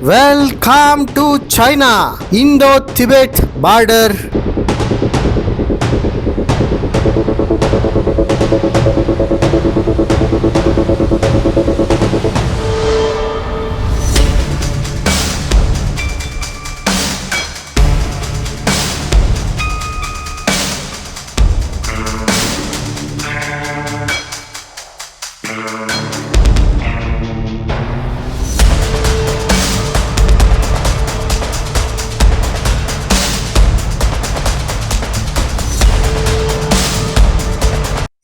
Welcome to China, Indo-Tibet border.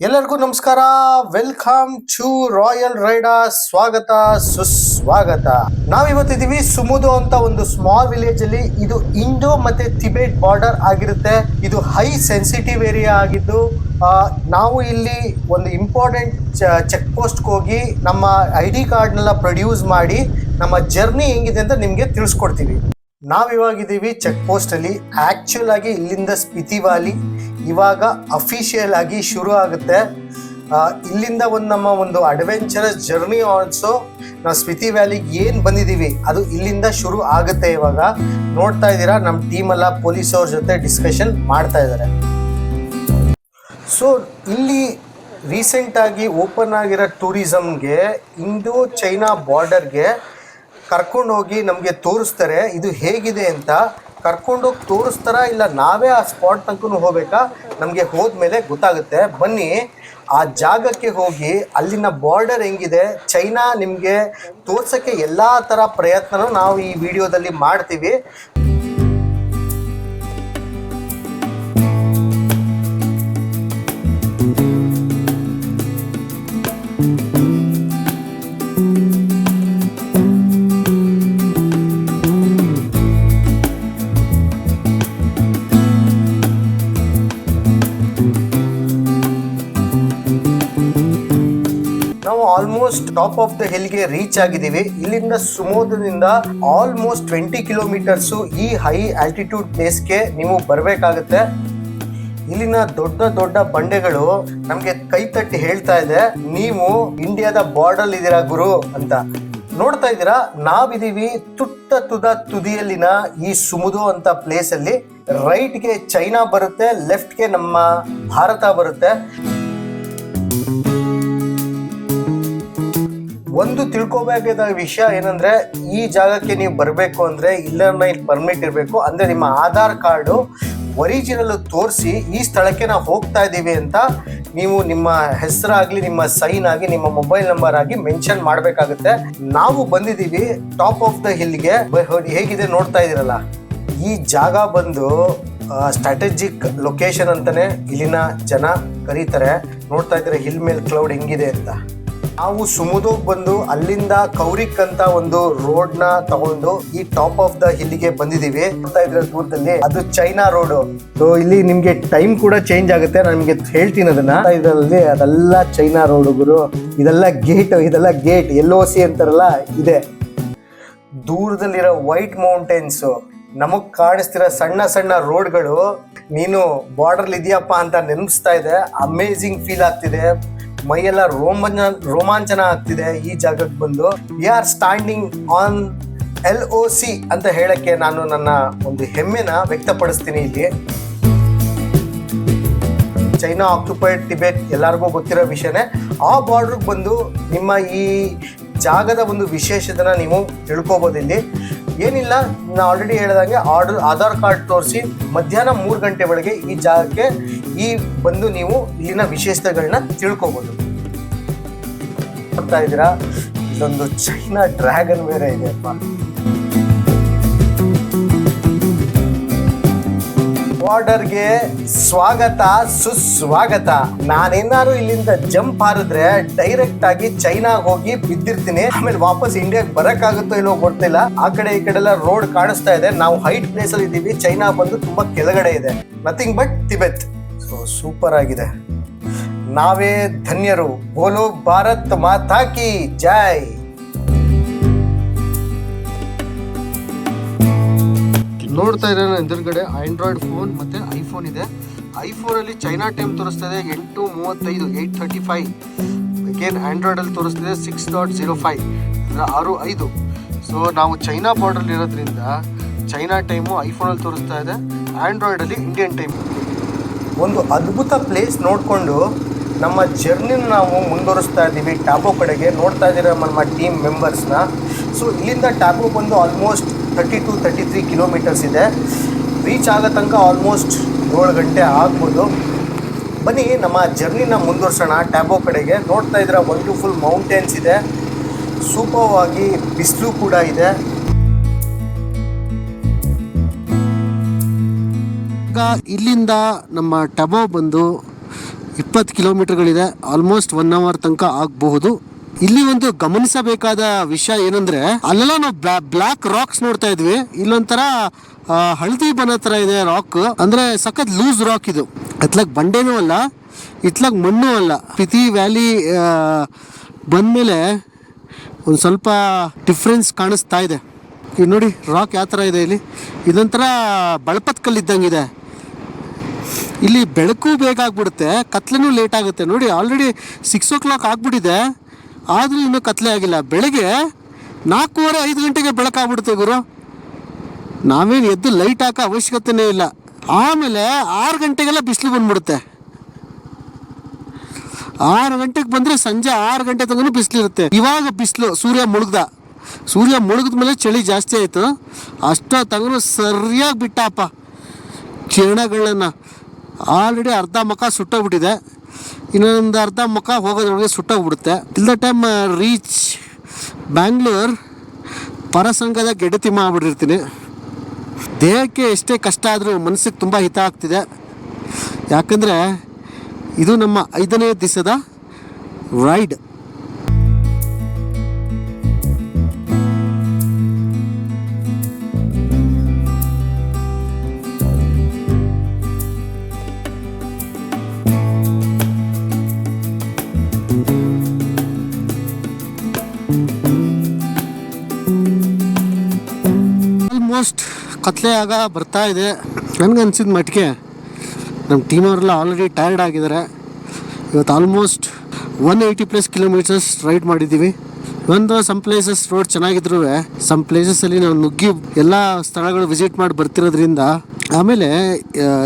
ಎಲ್ಲರಿಗೂ ನಮಸ್ಕಾರ. Welcome to Royal Rider. ಸ್ವಾಗತ ಸುಸ್ವಾಗತ. ನಾವಿವತ್ತಿದೀವಿ ಸುಮುದು ಅಂತ ಒಂದು ಸ್ಮಾಲ್ ವಿಲೇಜ್ ಅಲ್ಲಿ. ಇದು ಇಂಡೋ ಮತ್ತೆ ತಿಬೆಟ್ ಬಾರ್ಡರ್ ಆಗಿರುತ್ತೆ. ಇದು ಹೈ ಸೆನ್ಸಿಟಿವ್ ಏರಿಯಾ ಆಗಿದ್ದು ನಾವು ಇಲ್ಲಿ ಒಂದು ಇಂಪಾರ್ಟೆಂಟ್ ಚೆಕ್ ಪೋಸ್ಟ್ ಹೋಗಿ ನಮ್ಮ ID ಕಾರ್ಡ್ನೆಲ್ಲ ಪ್ರೊಡ್ಯೂಸ್ ಮಾಡಿ ನಮ್ಮ ಜರ್ನಿ ಹೆಂಗಿದೆ ಅಂತ ನಿಮ್ಗೆ ತಿಳಿಸ್ಕೊಡ್ತೀವಿ. ನಾವಿವಾಗಿದ್ದೀವಿ ಚೆಕ್ ಪೋಸ್ಟ್ ಅಲ್ಲಿ. ಆಕ್ಚುಲ್ ಆಗಿ ಇಲ್ಲಿಂದ ಸ್ಪಿತಿ ವ್ಯಾಲಿ ಇವಾಗ ಅಫಿಷಿಯಲ್ ಆಗಿ ಶುರು ಆಗುತ್ತೆ. ಇಲ್ಲಿಂದ ನಮ್ಮ ಒಂದು ಅಡ್ವೆಂಚರಸ್ ಜರ್ನಿ ಆಲ್ಸೋ. ನಾವು ಸ್ಪಿತಿ ವ್ಯಾಲಿಗೆ ಏನು ಬಂದಿದ್ದೀವಿ ಅದು ಇಲ್ಲಿಂದ ಶುರು ಆಗುತ್ತೆ. ಇವಾಗ ನೋಡ್ತಾ ಇದ್ದೀರಾ, ನಮ್ಮ ಟೀಮ್ ಎಲ್ಲ ಪೊಲೀಸ್ ಅವ್ರ ಜೊತೆ ಡಿಸ್ಕಷನ್ ಮಾಡ್ತಾ ಇದ್ದಾರೆ. ಸೊ ಇಲ್ಲಿ ರೀಸೆಂಟಾಗಿ ಓಪನ್ ಆಗಿರೋ ಟೂರಿಸಮ್ಗೆ ಇಂಡೋ ಚೈನಾ ಬಾರ್ಡರ್ಗೆ ಕರ್ಕೊಂಡು ಹೋಗಿ ನಮಗೆ ತೋರಿಸ್ತಾರೆ ಇದು ಹೇಗಿದೆ ಅಂತ. ಕರ್ಕೊಂಡೋಗಿ ತೋರಿಸ್ತಾರ ಇಲ್ಲ ನಾವೇ ಆ ಸ್ಪಾಟ್ ತನಕ ಹೋಗ್ಬೇಕಾ, ನಮಗೆ ಹೋದ್ಮೇಲೆ ಗೊತ್ತಾಗುತ್ತೆ. ಬನ್ನಿ ಆ ಜಾಗಕ್ಕೆ ಹೋಗಿ ಅಲ್ಲಿನ ಬಾರ್ಡರ್ ಹೆಂಗಿದೆ ಚೈನಾ ನಿಮಗೆ ತೋರ್ಸೋಕ್ಕೆ ಎಲ್ಲ ಥರ ಪ್ರಯತ್ನನೂ ನಾವು ಈ ವಿಡಿಯೋದಲ್ಲಿ ಮಾಡ್ತೀವಿ. ಆಲ್ಮೋಸ್ಟ್ ಟಾಪ್ ಆಫ್ ದ ಹಿಲ್ಗೆ ರೀಚ್ ಆಗಿದ್ದೀವಿ. ಇಲ್ಲಿಂದ ಸುಮೋದಿಂದ ಆಲ್ಮೋಸ್ಟ್ 20 ಕಿಲೋಮೀಟರ್ಸ್ ಈ ಹೈ ಆಲ್ಟಿಟ್ಯೂಡ್ ಪ್ಲೇಸ್ಗೆ ನೀವು ಬರಬೇಕಾಗುತ್ತೆ. ಇಲ್ಲಿನ ದೊಡ್ಡ ದೊಡ್ಡ ಬಂಡೆಗಳು ನಮ್ಗೆ ಕೈ ತಟ್ಟಿ ಹೇಳ್ತಾ ಇದೆ, ನೀವು ಇಂಡಿಯಾದ ಬಾರ್ಡರ್ ಇದ್ದೀರಾ ಗುರು ಅಂತ. ನೋಡ್ತಾ ಇದ್ದೀರಾ, ನಾವಿದೀವಿ ತುದಿಯಲ್ಲಿನ ಈ ಸುಮುದು ಅಂತ ಪ್ಲೇಸ್ ಅಲ್ಲಿ. ರೈಟ್ಗೆ ಚೈನಾ ಬರುತ್ತೆ, ಲೆಫ್ಟ್ಗೆ ನಮ್ಮ ಭಾರತ ಬರುತ್ತೆ. ಒಂದು ತಿಳ್ಕೊಬೇಕಾದ ವಿಷಯ ಏನಂದ್ರೆ, ಈ ಜಾಗಕ್ಕೆ ನೀವು ಬರಬೇಕು ಅಂದ್ರೆ ಇಲ್ಲಿ ಪರ್ಮಿಟ್ ಇರಬೇಕು. ಅಂದ್ರೆ ನಿಮ್ಮ ಆಧಾರ್ ಕಾರ್ಡು ಒರಿಜಿನಲ್ ತೋರಿಸಿ ಈ ಸ್ಥಳಕ್ಕೆ ನಾವು ಹೋಗ್ತಾ ಇದ್ದೀವಿ ಅಂತ ನೀವು ನಿಮ್ಮ ಹೆಸರಾಗ್ಲಿ ನಿಮ್ಮ ಸೈನ್ ಆಗಿ ನಿಮ್ಮ ಮೊಬೈಲ್ ನಂಬರ್ ಆಗಿ ಮೆನ್ಷನ್ ಮಾಡಬೇಕಾಗುತ್ತೆ. ನಾವು ಬಂದಿದ್ದೀವಿ ಟಾಪ್ ಆಫ್ ದ ಹಿಲ್ಗೆ. ಹೇಗಿದೆ ನೋಡ್ತಾ ಇದ್ದೀರಲ್ಲ, ಈ ಜಾಗ ಬಂದು ಸ್ಟ್ರಾಟಜಿಕ್ ಲೊಕೇಶನ್ ಅಂತಾನೆ ಇಲ್ಲಿನ ಜನ ಕರೀತಾರೆ. ನೋಡ್ತಾ ಇದ್ದಾರೆ ಹಿಲ್ ಮೇಲೆ ಕ್ಲೌಡ್ ಹೆಂಗಿದೆ ಅಂತ. ನಾವು ಸುಮುದೋಗ್ ಬಂದು ಅಲ್ಲಿಂದ ಕೌರಿಕ್ ಅಂತ ಒಂದು ರೋಡ್ ನ ತಗೊಂಡು ಈ ಟಾಪ್ ಆಫ್ ದ ಹಿಲ್ಗೆ ಬಂದಿದೀವಿ. ನೋಡ್ತಾ ಇದ್ರೆ ದೂರದಲ್ಲಿ ಅದು ಚೈನಾ ರೋಡ್. ಸೊ ಇಲ್ಲಿ ನಿಮ್ಗೆ ಟೈಮ್ ಕೂಡ ಚೇಂಜ್ ಆಗುತ್ತೆ, ನಾನು ನಿಮ್ಗೆ ಹೇಳ್ತೀನಿ ಅದನ್ನ. ಇದರಲ್ಲಿ ಅದೆಲ್ಲ ಚೈನಾ ರೋಡ್ ಗುರು. ಇದೆಲ್ಲ ಗೇಟ್ LOC ಅಂತಾರಲ್ಲ ಇದೆ. ದೂರದಲ್ಲಿರೋ ವೈಟ್ ಮೌಂಟೇನ್ಸ್, ನಮಗ್ ಕಾಣಿಸ್ತಿರೋ ಸಣ್ಣ ಸಣ್ಣ ರೋಡ್ಗಳು ನೀನು ಬಾರ್ಡರ್ ಇದೆಯಪ್ಪ ಅಂತ ನೆನಪಿಸ್ತಾ ಇದೆ. ಅಮೇಝಿಂಗ್ ಫೀಲ್ ಆಗ್ತಿದೆ, ಮೈಯೆಲ್ಲ ರೋಮಾಂಚನ ಆಗ್ತಿದೆ ಈ ಜಾಗಕ್ಕೆ ಬಂದು. We are standing on LOC ಅಂತ ಹೇಳಕ್ಕೆ ನಾನು ನನ್ನ ಒಂದು ಹೆಮ್ಮೆನ ವ್ಯಕ್ತಪಡಿಸ್ತೀನಿ. ಇಲ್ಲಿ ಚೈನಾ ಆಕ್ಯುಪೈಡ್ ಟಿಬೆಟ್ ಎಲ್ಲರಿಗೂ ಗೊತ್ತಿರೋ ವಿಷಯನೇ. ಆ ಬಾರ್ಡರ್ಗೆ ಬಂದು ನಿಮ್ಮ ಈ ಜಾಗದ ಒಂದು ವಿಶೇಷತೆನ ನೀವು ತಿಳ್ಕೊಬೋದು. ಇಲ್ಲಿ ಏನಿಲ್ಲ, ನಾನು ಆಲ್ರೆಡಿ ಹೇಳಿದಂಗೆ ಆಧಾರ್ ಕಾರ್ಡ್ ತೋರಿಸಿ ಮಧ್ಯಾಹ್ನ 3 ಗಂಟೆ ಒಳಗೆ ಈ ಜಾಗಕ್ಕೆ ಬಂದು ನೀವು ಇಲ್ಲಿನ ವಿಶೇಷತೆಗಳನ್ನ ತಿಳ್ಕೊಬೋದು. ನೋಡ್ತಾ ಇದ್ದೀರಾ, ಇಲ್ಲೊಂದು ಚೈನಾ ಡ್ರ್ಯಾಗನ್ ಬೇರೆ ಇದೆ ಅಪ್ಪ. ಬಾರ್ಡರ್ಗೆ ಸ್ವಾಗತ ಸುಸ್ವಾಗತ. ನಾನೇನಾದ್ರು ಇಲ್ಲಿಂದ ಜಂಪ್ ಹಾರಿದ್ರೆ ಡೈರೆಕ್ಟ್ ಆಗಿ ಚೈನಾ ಹೋಗಿ ಬಿದ್ದಿರ್ತೀನಿ. ಆಮೇಲೆ ವಾಪಸ್ ಇಂಡಿಯಾಗೆ ಬರಕ್ಕಾಗುತ್ತೋ ಇಲ್ಲೋ ಗೊತ್ತಿಲ್ಲ. ಆ ಕಡೆ ಈ ಕಡೆ ಎಲ್ಲ ರೋಡ್ ಕಾಣಿಸ್ತಾ ಇದೆ. ನಾವು ಹೈಟ್ ಪ್ಲೇಸ್ ಅಲ್ಲಿ ಇದ್ದೀವಿ, ಚೈನಾ ಬಂದು ತುಂಬಾ ಕೆಳಗಡೆ ಇದೆ. Nothing but Tibet. So super ಆಗಿದೆ. ನಾವೇ ಧನ್ಯರು. ಬೋಲೋ ಭಾರತ್ ಮಾತಾ ಕಿ ಜೈ. ನೋಡ್ತಾ ಇದ್ದಾರೆ ಎದುರುಗಡೆ ಆಂಡ್ರಾಯ್ಡ್ ಫೋನ್ ಮತ್ತೆ ಐಫೋನ್ ಇದೆ. ಐಫೋನಲ್ಲಿ ಚೈನಾ ಟೈಮ್ ತೋರಿಸ್ತಾ ಇದೆ 8:35 8:35. ಅಗೇನ್ ಆಂಡ್ರಾಯ್ಡಲ್ಲಿ ತೋರಿಸ್ತಿದೆ 6.05 6:05. ಸೊ ನಾವು ಚೈನಾ ಬಾರ್ಡರ್ ಇರೋದ್ರಿಂದ ಚೈನಾ ಟೈಮು ಐಫೋನಲ್ಲಿ ತೋರಿಸ್ತಾ ಇದೆ, ಆ್ಯಂಡ್ರಾಯ್ಡಲ್ಲಿ ಇಂಡಿಯನ್ ಟೈಮ್. ಒಂದು ಅದ್ಭುತ ಪ್ಲೇಸ್ ನೋಡಿಕೊಂಡು ನಮ್ಮ ಜರ್ನಿನ ನಾವು ಮುಂದುವರಿಸ್ತಾ ಇದ್ದೀವಿ ಟ್ಯಾಬೋ ಕಡೆಗೆ. ನೋಡ್ತಾ ಇದ್ದೀರ ನಮ್ಮ ಟೀಮ್ ಮೆಂಬರ್ಸ್ನ. ಸೊ ಇಲ್ಲಿಂದ ಟ್ಯಾಬೋ ಬಂದು ಆಲ್ಮೋಸ್ಟ್ 33 ಕಿಲೋಮೀಟರ್ಸ್ ಇದೆ. ರೀಚ್ ಆಗೋ ತನಕ ಆಲ್ಮೋಸ್ಟ್ 7 ಗಂಟೆ ಆಗ್ಬೋದು. ಬನ್ನಿ ನಮ್ಮ ಜರ್ನಿನ ಮುಂದುವರ್ಸೋಣ ಟ್ಯಾಬೋ ಕಡೆಗೆ. ನೋಡ್ತಾ ಇದ್ದೀರ ವಂಡರ್ಫುಲ್ ಮೌಂಟೇನ್ಸ್ ಇದೆ, ಸೂಪರ್ವಾಗಿ ಬಿಸಿಲು ಕೂಡ ಇದೆ. ಈಗ ಇಲ್ಲಿಂದ ನಮ್ಮ ಟ್ಯಾಬೋ ಬಂದು 20 ಕಿಲೋಮೀಟರ್ಗಳಿದೆ. ಆಲ್ಮೋಸ್ಟ್ 1 ಅವರ್ ತನಕ ಆಗಬಹುದು. ಇಲ್ಲಿ ಒಂದು ಗಮನಿಸಬೇಕಾದ ವಿಷಯ ಏನಂದ್ರೆ, ಅಲ್ಲೆಲ್ಲ ನಾವು ಬ್ಲ್ಯಾಕ್ ರಾಕ್ಸ್ ನೋಡ್ತಾ ಇದ್ವಿ. ಇಲ್ಲೊಂಥರ ಹಳದಿ ಬಣ್ಣ ಥರ ಇದೆ ರಾಕ್, ಅಂದ್ರೆ ಸಖತ್ ಲೂಸ್ ರಾಕ್ ಇದು. ಇತ್ಲಾಗ ಬಂಡೆನೂ ಅಲ್ಲ, ಇತ್ಲಾಗ ಮಣ್ಣು ಅಲ್ಲ. ಸ್ಪಿತಿ ವ್ಯಾಲಿ ಬಂದಮೇಲೆ ಒಂದು ಸ್ವಲ್ಪ ಡಿಫ್ರೆನ್ಸ್ ಕಾಣಿಸ್ತಾ ಇದೆ. ಈಗ ನೋಡಿ ರಾಕ್ ಯಾವ ಥರ ಇದೆ ಇಲ್ಲಿ. ಇದೊಂಥರ ಬಳಪತ್ ಕಲ್ಲಿದ್ದಂಗಿದೆ. ಇಲ್ಲಿ ಬೆಳಕು ಬೇಗ ಆಗ್ಬಿಡುತ್ತೆ, ಕತ್ಲೆನೂ ಲೇಟ್ ಆಗುತ್ತೆ. ನೋಡಿ ಆಲ್ರೆಡಿ 6 o'clock ಆಗ್ಬಿಟ್ಟಿದೆ, ಆದರೂ ಇನ್ನೂ ಕತ್ಲೆ ಆಗಿಲ್ಲ. ಬೆಳಗ್ಗೆ 4:30-5 ಗಂಟೆಗೆ ಬೆಳಕಾಗ್ಬಿಡುತ್ತೆ ಗುರು. ನಾವೇನು ಎದ್ದು ಲೈಟ್ ಹಾಕೋ ಅವಶ್ಯಕತೆನೇ ಇಲ್ಲ. ಆಮೇಲೆ 6 ಗಂಟೆಗೆಲ್ಲ ಬಿಸಿಲು ಬಂದ್ಬಿಡುತ್ತೆ. 6 ಗಂಟೆಗೆ ಬಂದರೆ ಸಂಜೆ 6 ಗಂಟೆ ತನಕ ಬಿಸಿಲಿರುತ್ತೆ. ಇವಾಗ ಬಿಸಿಲು ಸೂರ್ಯ ಮುಳುಗಿದ ಮೇಲೆ ಚಳಿ ಜಾಸ್ತಿ ಆಯಿತು. ಅಷ್ಟೋ ತನಕ ಸರಿಯಾಗಿ ಬಿಟ್ಟಪ್ಪ ಕಿರಣಗಳನ್ನ. ಆಲ್ರೆಡಿ ಅರ್ಧ ಮುಖ ಸುಟ್ಟೋಗ್ಬಿಟ್ಟಿದೆ, ಇನ್ನೊಂದು ಅರ್ಧ ಮುಖ ಹೋಗೋದ್ರೊಳಗೆ ಸುಟ್ಟೋಗ್ಬಿಡುತ್ತೆ. Till the time reach Bangalore ಪರಸಂಗದ ಗೆಡತಿ ಮಾಡಿಬಿಟ್ಟಿರ್ತೀನಿ. ದೇಹಕ್ಕೆ ಎಷ್ಟೇ ಕಷ್ಟ ಆದರೂ ಮನಸ್ಸಿಗೆ ತುಂಬ ಹಿತ ಆಗ್ತಿದೆ. ಯಾಕಂದರೆ ಇದು ನಮ್ಮ 5ನೇ ದಿವಸದ ರೈಡ್. ಆಲ್ಮೋಸ್ಟ್ ಕತ್ಲೆ ಆಗ ಬರ್ತಾ ಇದೆ. ನನಗನ್ಸಿದ ಮಟ್ಟಿಗೆ ನಮ್ಮ ಟೀಮವರೆಲ್ಲ ಆಲ್ರೆಡಿ ಟಯರ್ಡ್ ಆಗಿದ್ದಾರೆ. ಇವತ್ತು ಆಲ್ಮೋಸ್ಟ್ 180+ ಕಿಲೋಮೀಟರ್ಸ್ ರೈಡ್ ಮಾಡಿದ್ದೀವಿ. ಸಮ್ ಪ್ಲೇಸಸ್ ರೋಡ್ ಚೆನ್ನಾಗಿದ್ರು, ಸಮ್ ಪ್ಲೇಸಸ್ಸಲ್ಲಿ ನಾವು ನುಗ್ಗಿ ಎಲ್ಲ ಸ್ಥಳಗಳು ವಿಸಿಟ್ ಮಾಡಿ ಬರ್ತಿರೋದ್ರಿಂದ, ಆಮೇಲೆ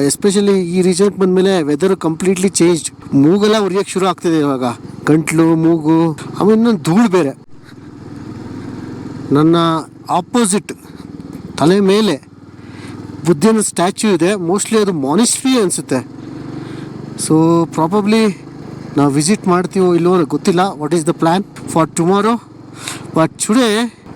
ಎಸ್ಪೆಷಲಿ ಈ ರೀಜನ್ಗೆ ಬಂದಮೇಲೆ ವೆದರ್ ಕಂಪ್ಲೀಟ್ಲಿ ಚೇಂಜ್. ಮೂಗೆಲ್ಲ ಉರಿಯೋಕ್ಕೆ ಶುರು ಆಗ್ತಿದೆ ಇವಾಗ, ಗಂಟ್ಲು, ಮೂಗು, ಆಮೇಲೆ ಇನ್ನೊಂದು ಧೂಳು ಬೇರೆ. ನನ್ನ ಆಪೋಸಿಟ್ ತಲೆ ಮೇಲೆ ಬುದ್ಧನ ಸ್ಟ್ಯಾಚ್ಯೂ ಇದೆ. ಮೋಸ್ಟ್ಲಿ ಅದು ಮಾನಿಸ್ಟ್ರಿ ಅನಿಸುತ್ತೆ. ಸೊ ಪ್ರಾಬಬ್ಲಿ ನಾವು ವಿಸಿಟ್ ಮಾಡ್ತೀವೋ ಇಲ್ಲೋ ಗೊತ್ತಿಲ್ಲ. What is the plan for tomorrow? But today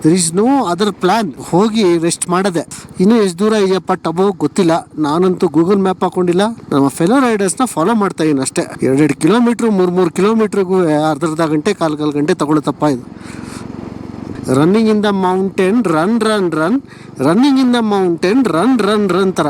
there is no other plan. ಹೋಗಿ ರೆಸ್ಟ್ ಮಾಡೋದೆ. ಇನ್ನೂ ಎಷ್ಟು ದೂರ ಇದೆಯಪ್ಪ ಟಬೋ ಗೊತ್ತಿಲ್ಲ. ನಾನಂತೂ ಗೂಗಲ್ ಮ್ಯಾಪ್ ಹಾಕೊಂಡಿಲ್ಲ, ನಮ್ಮ ಫೆಲೋ ರೈಡರ್ಸ್ನ ಫಾಲೋ ಮಾಡ್ತಾ ಇದ್ದೀನಿ ಅಷ್ಟೇ. 2 ಕಿಲೋಮೀಟ್ರು 3 ಕಿಲೋಮೀಟ್ರಿಗೂ ಅರ್ಧ ಗಂಟೆ ಕಾಲು ಗಂಟೆ ತಗೊಳುತ್ತಪ್ಪ ಇದು. Running in the mountain run run run, running in the mountain run run run ಥರ.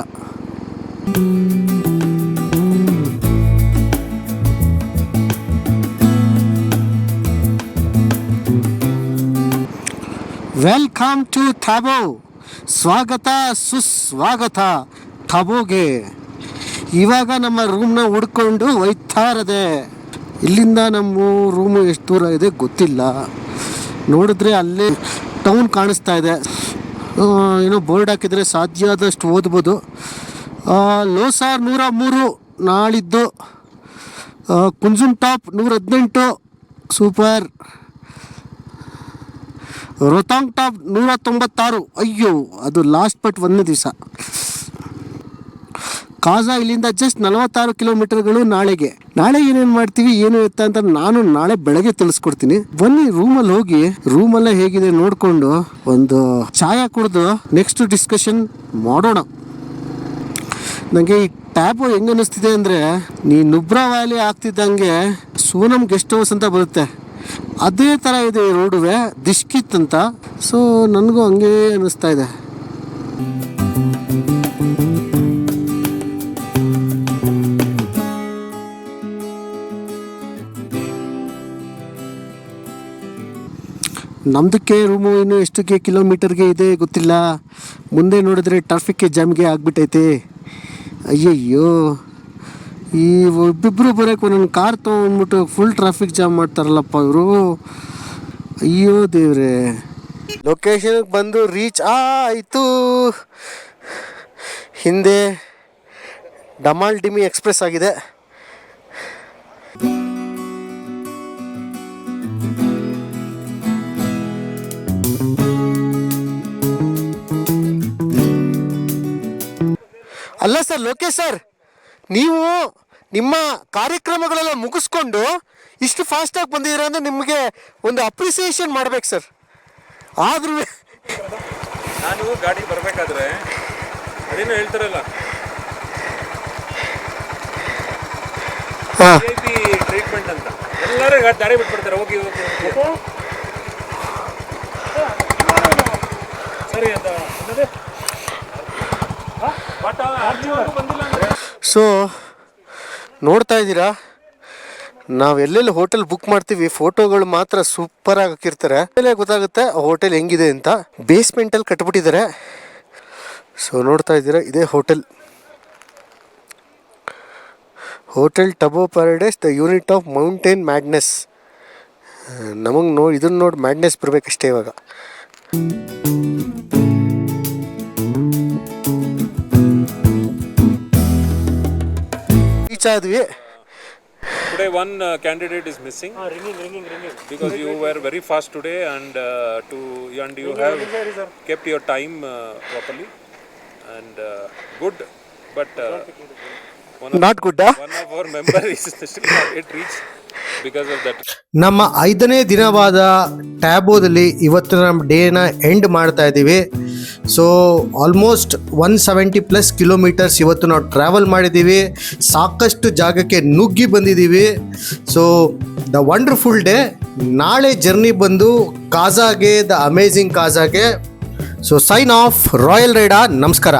Welcome to Tabo. ಸ್ವಾಗತ ಸುಸ್ವಾಗತ ಥಾಬೋಗೆ. ಇವಾಗ ನಮ್ಮ ರೂಮ್ನ ಹುಡ್ಕೊಂಡು ಹೋಯ್ತಾ ಇರೋದೆ. ಇಲ್ಲಿಂದ ನಮ್ಮ ರೂಮು ಎಷ್ಟು ದೂರ ಇದೆ ಗೊತ್ತಿಲ್ಲ. ನೋಡಿದ್ರೆ ಅಲ್ಲೇ ಟೌನ್ ಕಾಣಿಸ್ತಾ ಇದೆ. ಏನೋ ಬೋರ್ಡ್ ಹಾಕಿದರೆ ಸಾಧ್ಯ ಆದಷ್ಟು ಓದ್ಬೋದು. ಲೋಸಾರ್ 103 ನಾಳಿದ್ದು, ಕುಂಜುಮ್ ಟಾಪ್ 118 ಸೂಪರ್, ರೋತಾಂಗ್ ಟಾಪ್ 196. ಅಯ್ಯೋ ಅದು ಲಾಸ್ಟ್ ಬಟ್ 1ನೇ ದಿವಸ. ಕಾಜಾ ಇಲ್ಲಿಂದ ಜಸ್ಟ್ 46 ಕಿಲೋಮೀಟರ್ಗಳು. ನಾಳೆ ಏನೇನು ಮಾಡ್ತೀವಿ ಏನು ಎತ್ತ ಅಂತ ನಾನು ನಾಳೆ ಬೆಳಗ್ಗೆ ತಿಳಿಸ್ಕೊಡ್ತೀನಿ. ಬನ್ನಿ ರೂಮಲ್ಲಿ ಹೋಗಿ ರೂಮಲ್ಲೇ ಹೇಗಿದೆ ನೋಡಿಕೊಂಡು ಒಂದು ಚಾಯ ಕುಡಿದು ನೆಕ್ಸ್ಟ್ ಡಿಸ್ಕಷನ್ ಮಾಡೋಣ. ನನಗೆ ಈ ಟ್ಯಾಬೋ ಹೆಂಗೆ ಅನ್ನಿಸ್ತಿದೆ ಅಂದರೆ, ನೀ ನುಬ್ರಾ ವ್ಯಾಲಿ ಆಗ್ತಿದ್ದಂಗೆ ಸೋನಮ್ ಗೆಸ್ಟ್ ಹೌಸ್ ಅಂತ ಬರುತ್ತೆ, ಅದೇ ಥರ ಇದೆ ಈ ರೋಡುವೆ, ದಿಷ್ಕಿತ್ ಅಂತ. ಸೊ ನನಗೂ ಹಂಗೇ ಅನ್ನಿಸ್ತಾ ಇದೆ. ನಮ್ಮದಕ್ಕೆ ರೂಮು ಇನ್ನು ಎಷ್ಟಕ್ಕೆ ಕಿಲೋಮೀಟರ್ಗೆ ಇದೆ ಗೊತ್ತಿಲ್ಲ. ಮುಂದೆ ನೋಡಿದ್ರೆ ಟ್ರಾಫಿಕ್ಗೆ ಜಾಮ್ಗೆ ಆಗಿಬಿಟ್ಟೈತೆ. ಅಯ್ಯಯ್ಯೋ, ಈ ಒಬ್ಬಿಬ್ಬರು ಬರೋಕ್ಕೆ ಒಂದೊಂದು ಕಾರ್ ತೊಗೊಂಡ್ಬಿಟ್ಟು ಫುಲ್ ಟ್ರಾಫಿಕ್ ಜಾಮ್ ಮಾಡ್ತಾರಲ್ಲಪ್ಪ ಇವರು. ಅಯ್ಯೋ ದೇವ್ರೆ. ಲೊಕೇಶನ್ಗೆ ಬಂದು ರೀಚ್ ಆಯಿತು. ಹಿಂದೆ ಡಮಾಲ್ ಡಿಮಿ ಎಕ್ಸ್ಪ್ರೆಸ್ ಆಗಿದೆ. ಅಲ್ಲ ಸರ್, ಲೋಕೇಶ್ ಸರ್, ನೀವು ನಿಮ್ಮ ಕಾರ್ಯಕ್ರಮಗಳೆಲ್ಲ ಮುಗಿಸ್ಕೊಂಡು ಇಷ್ಟು ಫಾಸ್ಟಾಗಿ ಬಂದಿದ್ದೀರ ಅಂದರೆ ನಿಮಗೆ ಒಂದು ಅಪ್ರಿಸಿಯೇಷನ್ ಮಾಡ್ಬೇಕು ಸರ್. ಆದ್ರೂ ನಾನು ಗಾಡಿ ಬರಬೇಕಾದ್ರೆ ಅದೇನೋ ಹೇಳ್ತಾರಲ್ಲ, ಟ್ರೀಟ್ಮೆಂಟ್ ಅಂತ, ಎಲ್ಲರೂ ದಾರಿ ಬಿಟ್ಬಿಡ್ತಾರೆ. ಹೋಗಿ ಸರಿ ಅಂತ. ಸೊ ನೋಡ್ತಾ ಇದ್ದೀರಾ, ನಾವು ಎಲ್ಲೆಲ್ಲಿ ಹೋಟೆಲ್ ಬುಕ್ ಮಾಡ್ತೀವಿ ಫೋಟೋಗಳು ಮಾತ್ರ ಸೂಪರಾಗಿ ಹಾಕಿರ್ತಾರೆ. ಆಮೇಲೆ ಗೊತ್ತಾಗುತ್ತೆ ಆ ಹೋಟೆಲ್ ಹೆಂಗಿದೆ ಅಂತ. ಬೇಸ್ಮೆಂಟಲ್ಲಿ ಕಟ್ಬಿಟ್ಟಿದ್ದಾರೆ. ಸೊ ನೋಡ್ತಾ ಇದ್ದೀರಾ, ಇದೇ hotel Tabo paradise, the unit of mountain madness. ನಮಗೆ ಇದನ್ನು ನೋಡಿ ಮ್ಯಾಡ್ನೆಸ್ ಬರಬೇಕಷ್ಟೇ ಇವಾಗ. ರೀಚ್ ಆದ್ವಿ. Today one candidate is missing. Ringing. Because you were very fast today, and you have kept your time properly, and good. But not good. One of our members is still not yet reached because of that. ನಮ್ಮ 5ನೇ ದಿನವಾದ ಟ್ಯಾಬೋದಲ್ಲಿ ಇವತ್ತು ನಮ್ಮ ಡೇನ end ಮಾಡ್ತಾ ಇದ್ದೀವಿ. So almost 170+ kilometres ಇವತ್ತು ನಾವು travel ಮಾಡಿದ್ದೀವಿ. ಸಾಕಷ್ಟು ಜಾಗಕ್ಕೆ ನುಗ್ಗಿ ಬಂದಿದ್ದೀವಿ. So the wonderful day. ನಾಳೆ ಜರ್ನಿ ಬಂದು ಕಾಜಾಗೆ, ದ ಅಮೇಝಿಂಗ್ ಕಾಜಾಗೆ. So sign off, royal rider. ನಮಸ್ಕಾರ.